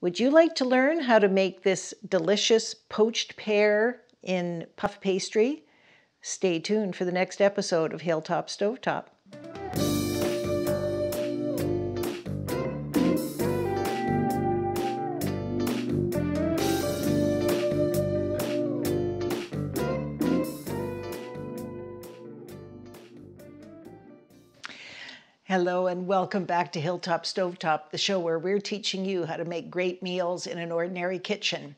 Would you like to learn how to make this delicious poached pear in puff pastry? Stay tuned for the next episode of Hilltop Stovetop. Hello and welcome back to Hilltop Stovetop, the show where we're teaching you how to make great meals in an ordinary kitchen.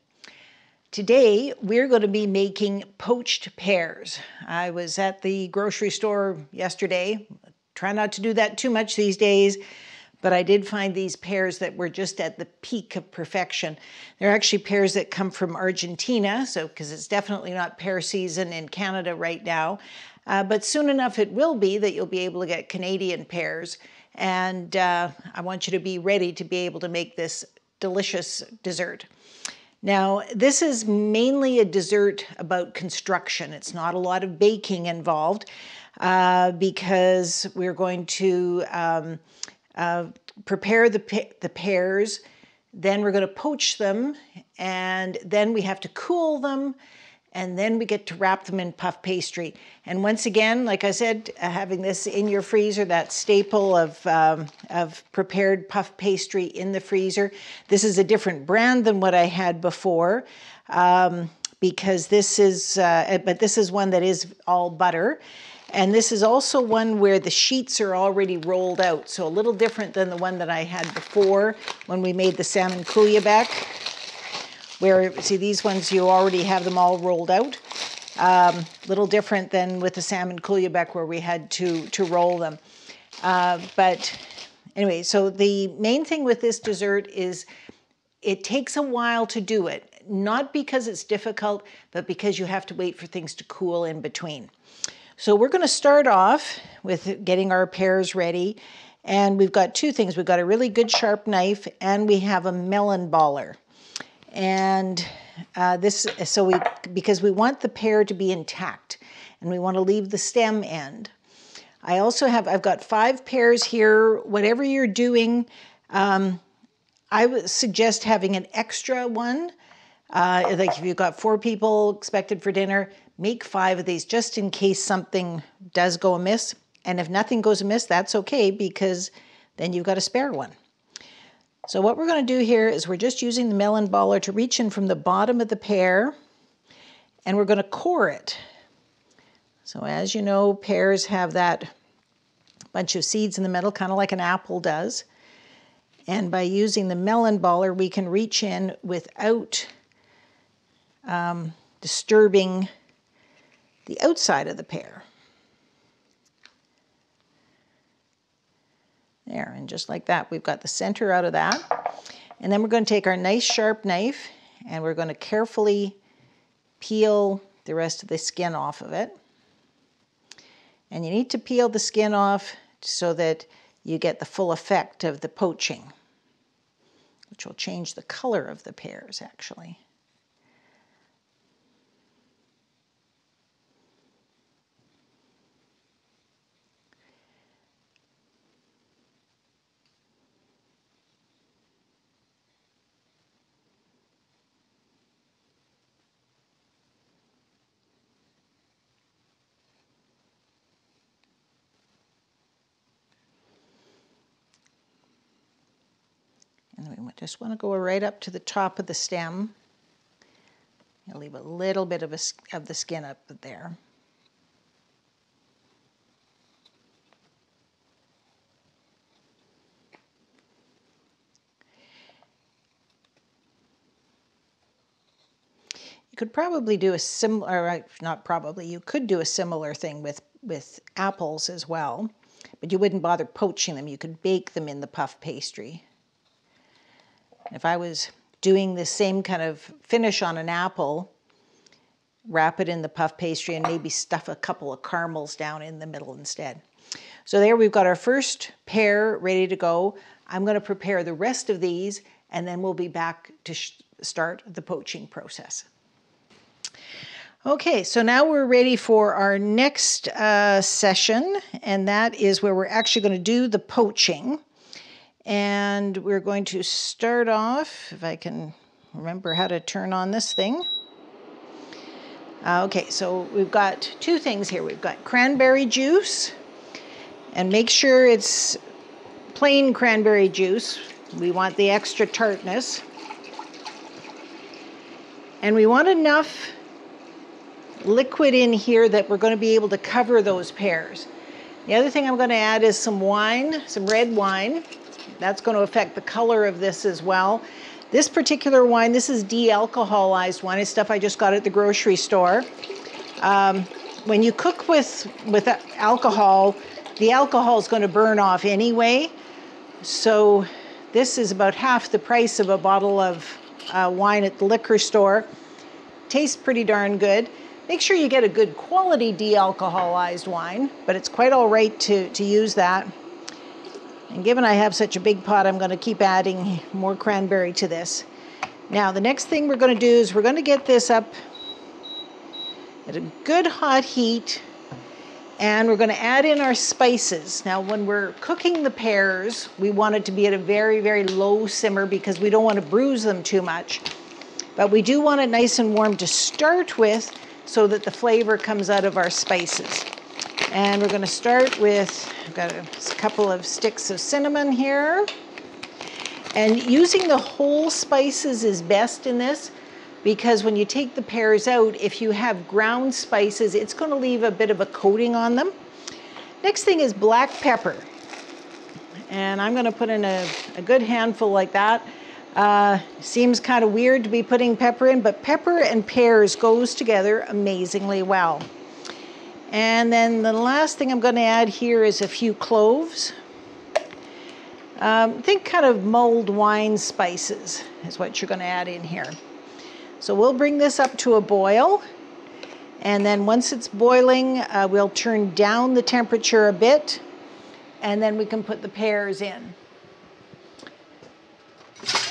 Today, we're going to be making poached pears. I was at the grocery store yesterday. Try not to do that too much these days, but I did find these pears that were just at the peak of perfection. They're actually pears that come from Argentina, so because it's definitely not pear season in Canada right now. But soon enough it will be that you'll be able to get Canadian pears. And I want you to be ready to be able to make this delicious dessert. Now, this is mainly a dessert about construction. It's not a lot of baking involved because we're going to prepare the pears, then we're going to poach them, and then we have to cool them, and then we get to wrap them in puff pastry. And once again, like I said, having this in your freezer, that staple of prepared puff pastry in the freezer. This is a different brand than what I had before because this is, but this is one that is all butter. And this is also one where the sheets are already rolled out. So a little different than the one that I had before when we made the salmon couliac. Where, see, these ones, you already have them all rolled out. Little different than with the salmon couliac where we had to roll them. But anyway, so the main thing with this dessert is it takes a while to do it. Not because it's difficult, but because you have to wait for things to cool in between. So we're going to start off with getting our pears ready. And we've got two things. We've got a really good sharp knife and we have a melon baller. And because we want the pear to be intact and we want to leave the stem end. I've got 5 pears here. Whatever you're doing, I would suggest having an extra one. Like if you've got 4 people expected for dinner, make 5 of these just in case something does go amiss. And if nothing goes amiss, that's okay because then you've got a spare one. So what we're going to do here is we're just using the melon baller to reach in from the bottom of the pear and we're going to core it. So as you know, pears have that bunch of seeds in the middle, kind of like an apple does. And by using the melon baller, we can reach in without disturbing the outside of the pear. There, and just like that, we've got the center out of that. And then we're going to take our nice sharp knife and we're going to carefully peel the rest of the skin off of it. And you need to peel the skin off so that you get the full effect of the poaching, which will change the color of the pears actually. And we just want to go right up to the top of the stem. You'll leave a little bit of the skin up there. You could probably do a similar, not probably, you could do a similar thing with apples as well, but you wouldn't bother poaching them. You could bake them in the puff pastry. If I was doing the same kind of finish on an apple, wrap it in the puff pastry and maybe stuff a couple of caramels down in the middle instead. So there we've got our first pear ready to go. I'm going to prepare the rest of these and then we'll be back to start the poaching process. Okay, so now we're ready for our next session, and that is where we're actually going to do the poaching. And we're going to start off, if I can remember how to turn on this thing. Okay, so we've got two things here. We've got cranberry juice, and make sure it's plain cranberry juice. We want the extra tartness. And we want enough liquid in here that we're going to be able to cover those pears. The other thing I'm going to add is some wine, some red wine. That's going to affect the color of this as well. This particular wine, this is de-alcoholized wine. It's stuff I just got at the grocery store. When you cook with alcohol, the alcohol is going to burn off anyway. So this is about half the price of a bottle of wine at the liquor store. Tastes pretty darn good. Make sure you get a good quality de-alcoholized wine, but it's quite all right to use that. And given I have such a big pot, I'm going to keep adding more cranberry to this. Now, the next thing we're going to do is we're going to get this up at a good hot heat, and we're going to add in our spices. Now, when we're cooking the pears, we want it to be at a very, very low simmer because we don't want to bruise them too much. But we do want it nice and warm to start with so that the flavor comes out of our spices. And we're going to start with, I've got a couple of sticks of cinnamon here. And using the whole spices is best in this because when you take the pears out, if you have ground spices, it's going to leave a bit of a coating on them. Next thing is black pepper. And I'm going to put in a good handful like that. Seems kind of weird to be putting pepper in, but pepper and pears goes together amazingly well. And then the last thing I'm going to add here is a few cloves. Think kind of mulled wine spices is what you're going to add in here. So we'll bring this up to a boil. And then once it's boiling, we'll turn down the temperature a bit. And then we can put the pears in.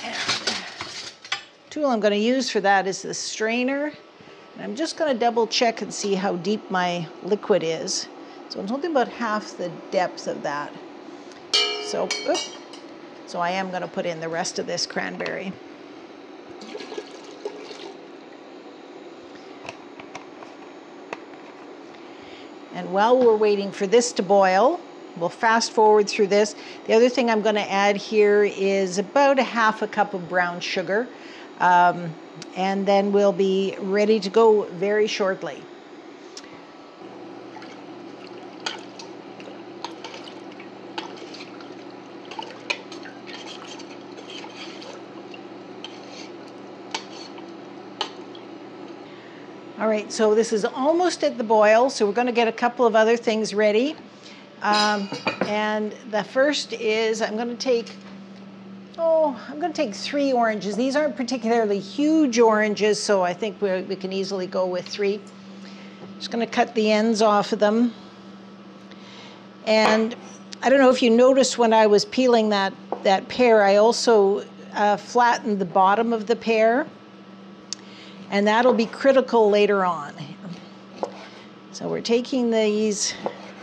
And the tool I'm going to use for that is the strainer. I'm just going to double check and see how deep my liquid is. So it's only about half the depth of that. So I am going to put in the rest of this cranberry. And while we're waiting for this to boil, we'll fast forward through this. The other thing I'm going to add here is about a half a cup of brown sugar. And then we'll be ready to go very shortly. All right, so this is almost at the boil, so we're going to get a couple of other things ready. And the first is I'm going to take 3 oranges. These aren't particularly huge oranges, so I think we can easily go with 3. Just going to cut the ends off of them. And I don't know if you noticed when I was peeling that pear, I also flattened the bottom of the pear. And that'll be critical later on. So we're taking these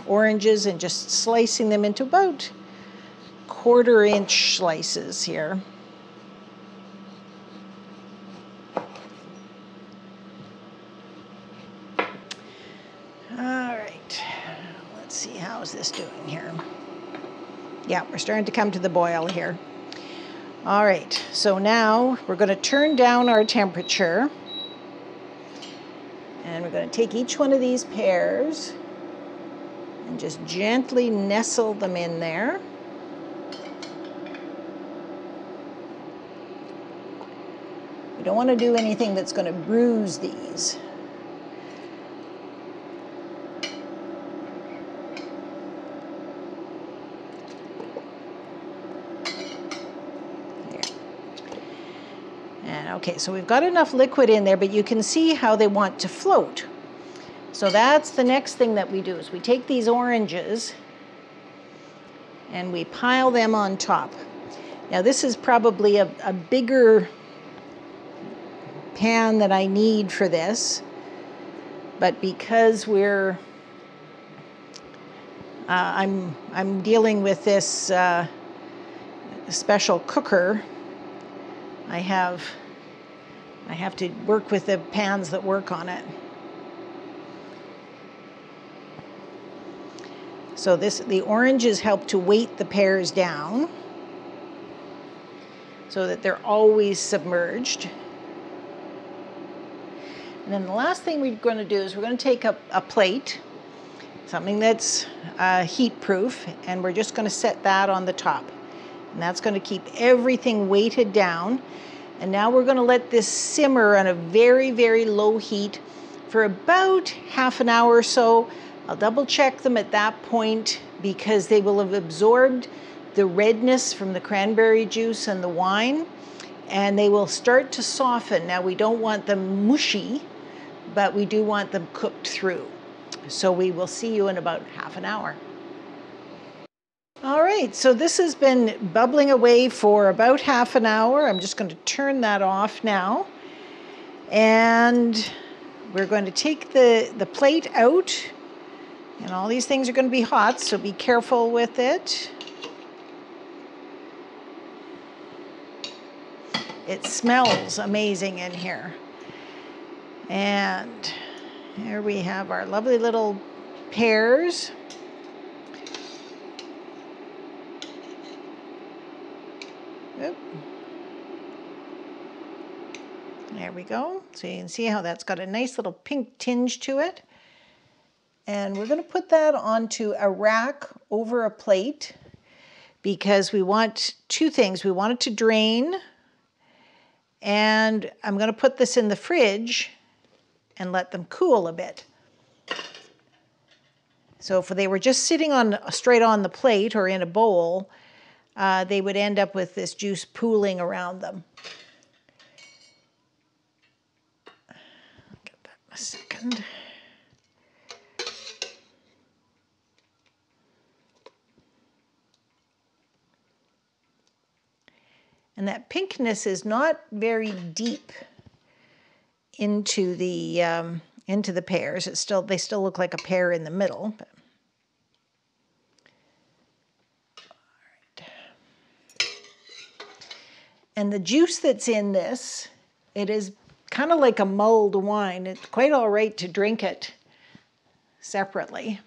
oranges and just slicing them into about 1/4 inch slices here. All right, let's see, how is this doing here? Yeah, we're starting to come to the boil here. All right, so now we're going to turn down our temperature. And we're going to take each one of these pears and just gently nestle them in there. We don't want to do anything that's going to bruise these. Okay, so we've got enough liquid in there, but you can see how they want to float. So that's the next thing that we do, is we take these oranges and we pile them on top. Now this is probably a bigger pan that I need for this, but because I'm dealing with this special cooker. I have to work with the pans that work on it. So the oranges help to weight the pears down so that they're always submerged. And then the last thing we're going to do is we're going to take a plate, something that's heat proof, and we're just going to set that on the top. And that's going to keep everything weighted down. And now we're going to let this simmer on a very, very low heat for about half an hour or so. I'll double check them at that point because they will have absorbed the redness from the cranberry juice and the wine, and they will start to soften. Now, we don't want them mushy, but we do want them cooked through. So we will see you in about half an hour. All right, so this has been bubbling away for about half an hour. I'm just going to turn that off now. And we're going to take the plate out. And all these things are going to be hot, so be careful with it. It smells amazing in here. And here we have our lovely little pears. Oop. There we go. So you can see how that's got a nice little pink tinge to it. And we're going to put that onto a rack over a plate because we want two things. We want it to drain, and I'm going to put this in the fridge and let them cool a bit. So if they were just sitting straight on the plate or in a bowl, they would end up with this juice pooling around them. Get that in a second. And that pinkness is not very deep into the pears. They still look like a pear in the middle. But. All right. And the juice that's in this, it is kind of like a mulled wine. It's quite all right to drink it separately.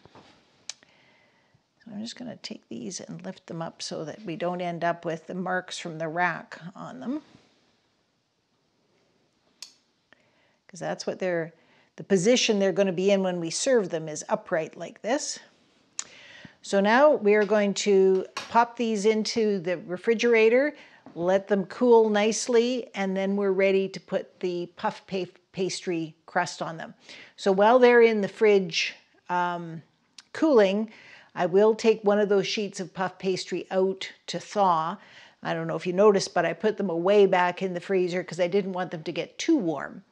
I'm just going to take these and lift them up so that we don't end up with the marks from the rack on them. Because that's what the position they're going to be in when we serve them is upright like this. So now we are going to pop these into the refrigerator, let them cool nicely, and then we're ready to put the puff pastry crust on them. So while they're in the fridge cooling, I will take one of those sheets of puff pastry out to thaw. I don't know if you noticed, but I put them away back in the freezer because I didn't want them to get too warm.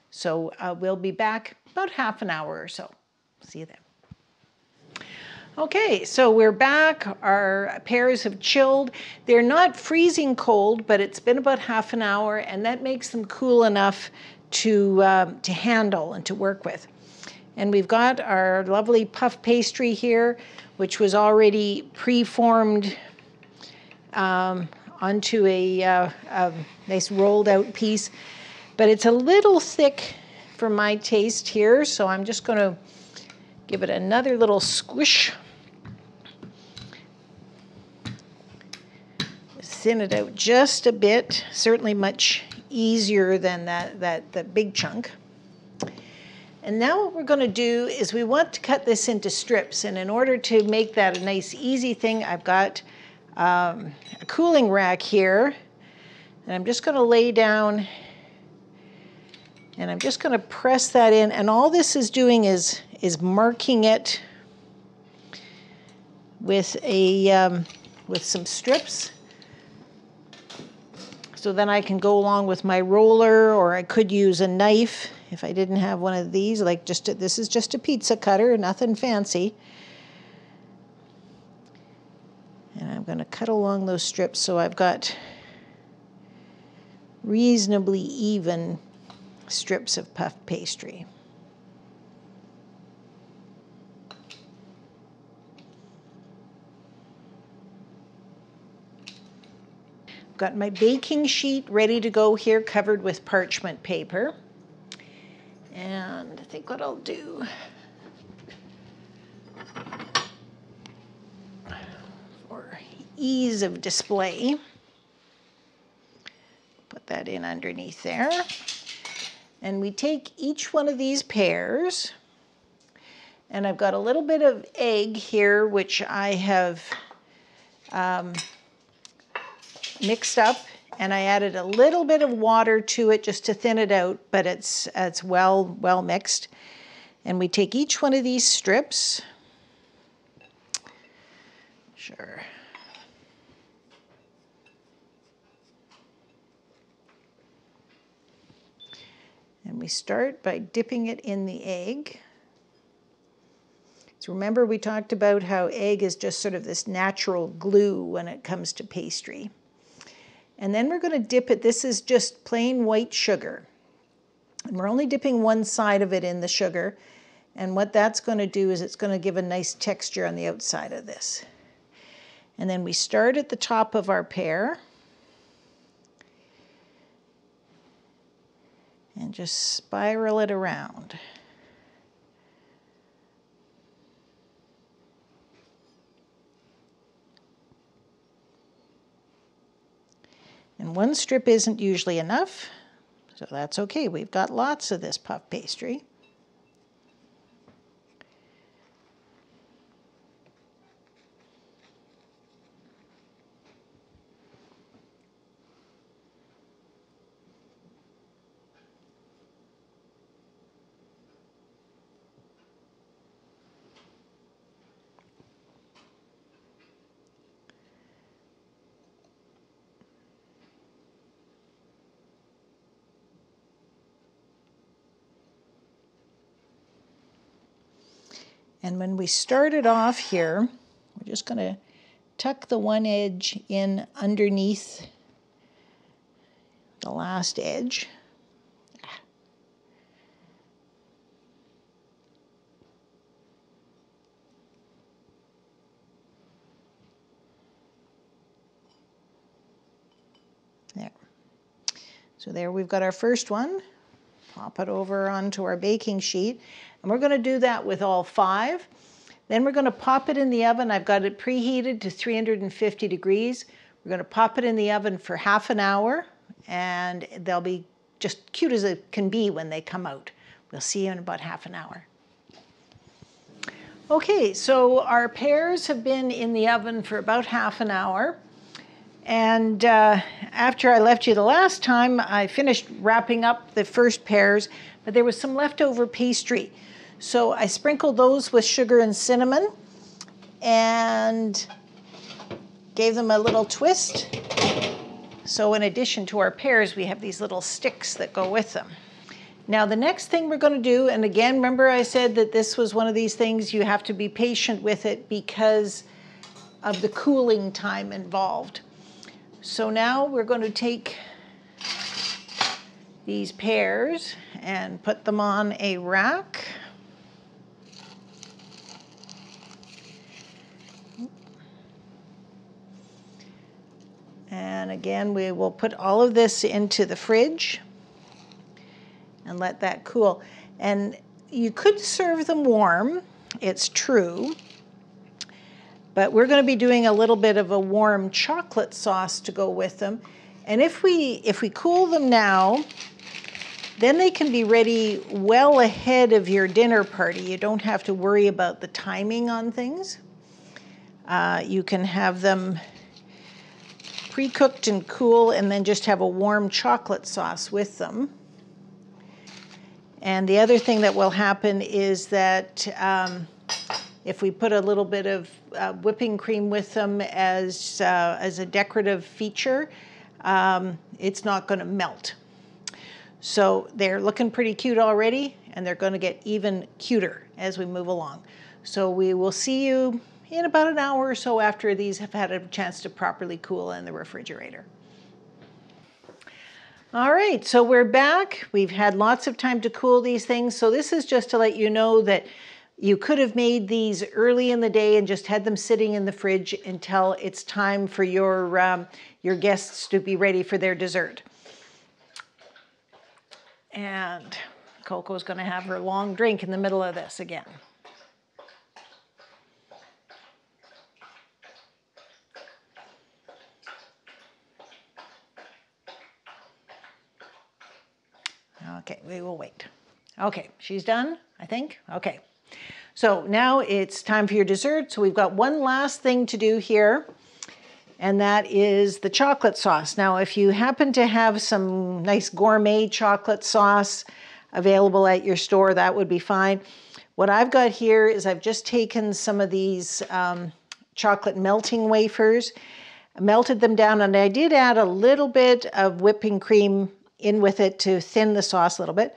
So we'll be back about half an hour or so. See you then. Okay, so we're back. Our pears have chilled. They're not freezing cold, but it's been about half an hour, and that makes them cool enough to handle and to work with. And we've got our lovely puff pastry here, which was already pre-formed onto a nice rolled out piece. But it's a little thick for my taste here, so I'm just going to give it another little squish. Thin it out just a bit, certainly much easier than that big chunk. And now what we're going to do is we want to cut this into strips. And in order to make that a nice, easy thing, I've got a cooling rack here. And I'm just going to lay down, and I'm just going to press that in. And all this is doing is marking it with some strips. So then I can go along with my roller, or I could use a knife if I didn't have one of these. Like this is just a pizza cutter, nothing fancy. And I'm going to cut along those strips so I've got reasonably even strips of puff pastry. got my baking sheet ready to go here, covered with parchment paper. And I think what I'll do, for ease of display, put that in underneath there. And we take each one of these pears, and I've got a little bit of egg here, which I have mixed up, and I added a little bit of water to it just to thin it out, but it's well mixed. And we take each one of these strips. Sure. And we start by dipping it in the egg. So remember, we talked about how egg is just sort of this natural glue when it comes to pastry. And then we're going to dip it. This is just plain white sugar. And we're only dipping one side of it in the sugar. And what that's going to do is it's going to give a nice texture on the outside of this. And then we start at the top of our pear. And just spiral it around. And one strip isn't usually enough, so that's okay. We've got lots of this puff pastry. And when we start it off here, we're just going to tuck the one edge in underneath the last edge. There. So there we've got our first one. Pop it over onto our baking sheet. And we're going to do that with all 5. Then we're going to pop it in the oven. I've got it preheated to 350 degrees. We're going to pop it in the oven for half an hour, and they'll be just cute as it can be when they come out. We'll see you in about half an hour. Okay, so our pears have been in the oven for about half an hour. And after I left you the last time, I finished wrapping up the first pears, but there was some leftover pastry. So I sprinkled those with sugar and cinnamon and gave them a little twist. So in addition to our pears, we have these little sticks that go with them. Now the next thing we're going to do, and again, remember I said that this was one of these things you have to be patient with it because of the cooling time involved. So now we're going to take these pears and put them on a rack. And again, we will put all of this into the fridge and let that cool. And you could serve them warm, it's true, but we're going to be doing a little bit of a warm chocolate sauce to go with them. And if we cool them now, then they can be ready well ahead of your dinner party. You don't have to worry about the timing on things. You can have them pre-cooked and cool, and then just have a warm chocolate sauce with them. And the other thing that will happen is that if we put a little bit of whipping cream with them as a decorative feature, it's not going to melt. So they're looking pretty cute already, and they're going to get even cuter as we move along. So we will see you in about an hour or so after these have had a chance to properly cool in the refrigerator. All right, so we're back. We've had lots of time to cool these things. So this is just to let you know that You could have made these early in the day and just had them sitting in the fridge until it's time for your guests to be ready for their dessert. And Coco's going to have her long drink in the middle of this again. Okay, we will wait. Okay, she's done, I think. Okay, so now it's time for your dessert. So we've got one last thing to do here, and that is the chocolate sauce. Now, if you happen to have some nice gourmet chocolate sauce available at your store, that would be fine. What I've got here is I've just taken some of these chocolate melting wafers, melted them down, and I did add a little bit of whipping cream in with it to thin the sauce a little bit.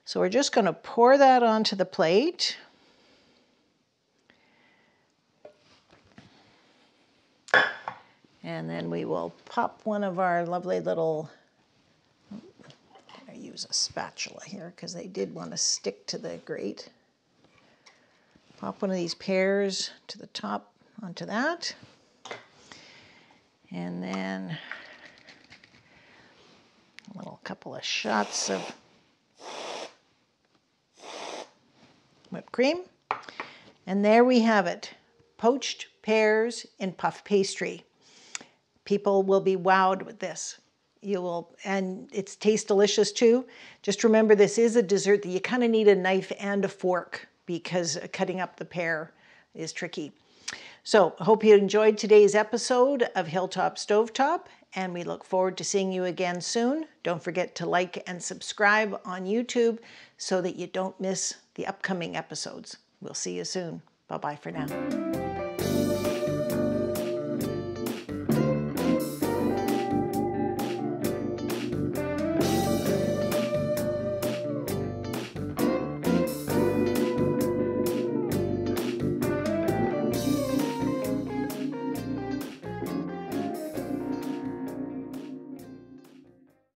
So we're just going to pour that onto the plate. And then we will pop one of our lovely little, I use a spatula here because they did want to stick to the grate. Pop one of these pears to the top onto that. And then a little couple of shots of whipped cream. And there we have it, poached pears in puff pastry. People will be wowed with this. You will, and it tastes delicious too. Just remember, this is a dessert that you kind of need a knife and a fork because cutting up the pear is tricky. So I hope you enjoyed today's episode of Hilltop Stovetop, and we look forward to seeing you again soon. Don't forget to like and subscribe on YouTube so that you don't miss the upcoming episodes. We'll see you soon. Bye-bye for now.